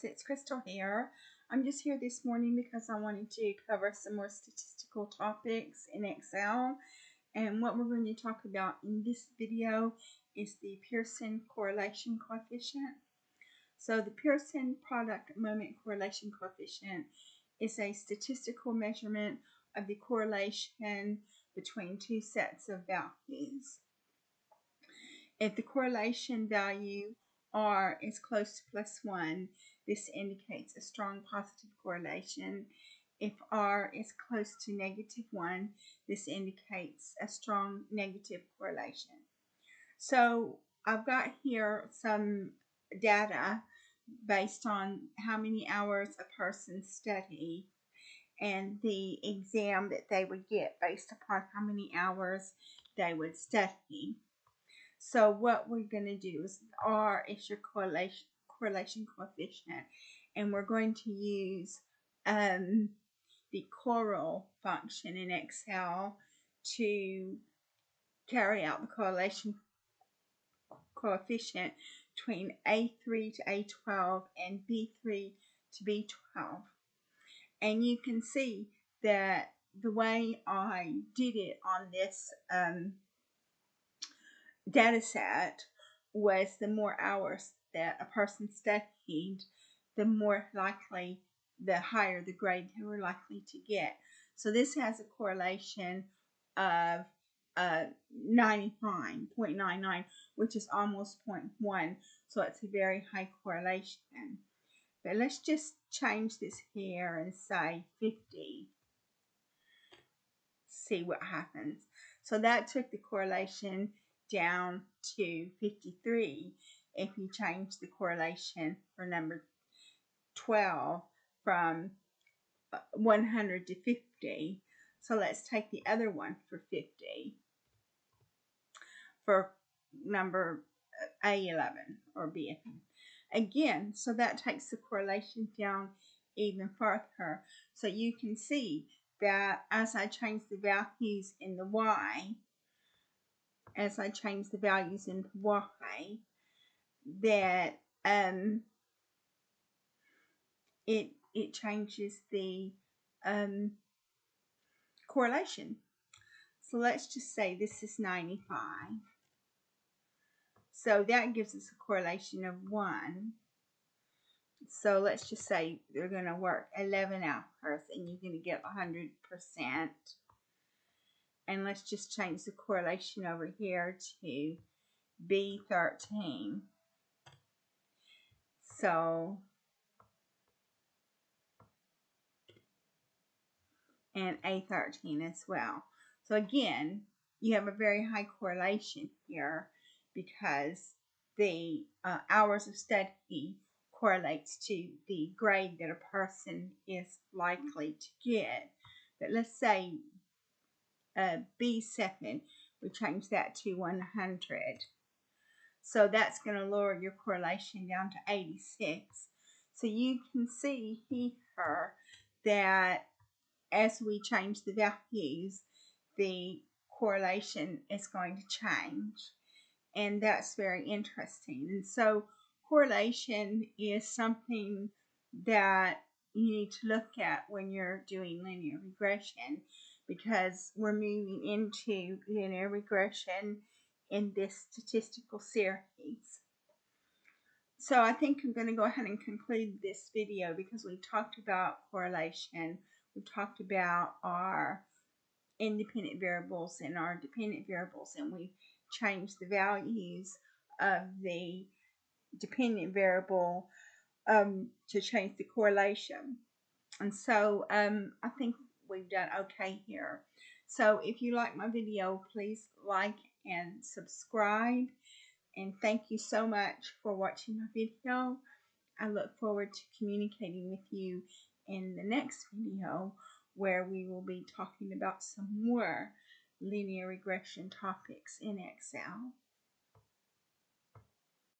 it's Crystal here. I'm just here this morning because I wanted to cover some more statistical topics in Excel. And what we're going to talk about in this video is the Pearson correlation coefficient. So the Pearson product moment correlation coefficient is a statistical measurement of the correlation between two sets of values. If the correlation value R is close to +1, this indicates a strong positive correlation. If R is close to -1, this indicates a strong negative correlation. So I've got here some data based on how many hours a person studied and the exam that they would get based upon how many hours they would study. So what we're going to do is R is your correlation coefficient, and we're going to use the correl function in Excel to carry out the correlation coefficient between A3 to A12 and B3 to B12. And you can see that the way I did it on this data set was the more hours that a person studied, the more likely, the higher the grade they were likely to get. So this has a correlation of 99.99, which is almost 0.1, so it's a very high correlation. But let's just change this here and say 50. See what happens. So that took the correlation down to 53 if you change the correlation for number 12 from 100 to 50. So let's take the other one for 50 for number A11 or B11. Again, so that takes the correlation down even further. So you can see that as I change the values in the Y, that it changes the correlation. So let's just say this is 95. So that gives us a correlation of 1. So let's just say they're going to work 11 hours and you're going to get 100%. And let's just change the correlation over here to B13. So, and A13 as well. So again, you have a very high correlation here because the hours of study correlates to the grade that a person is likely to get. But let's say B7, we change that to 100. So that's going to lower your correlation down to 86. So you can see here that as we change the values, the correlation is going to change. And that's very interesting. And so correlation is something that you need to look at when you're doing linear regression, because we're moving into linear regression in this statistical series. So I think I'm going to go ahead and conclude this video because we talked about correlation, we talked about our independent variables and our dependent variables, and we changed the values of the dependent variable to change the correlation. And so I think we've done okay here. So if you like my video, please like and subscribe. And thank you so much for watching my video. I look forward to communicating with you in the next video, where we will be talking about some more linear regression topics in Excel.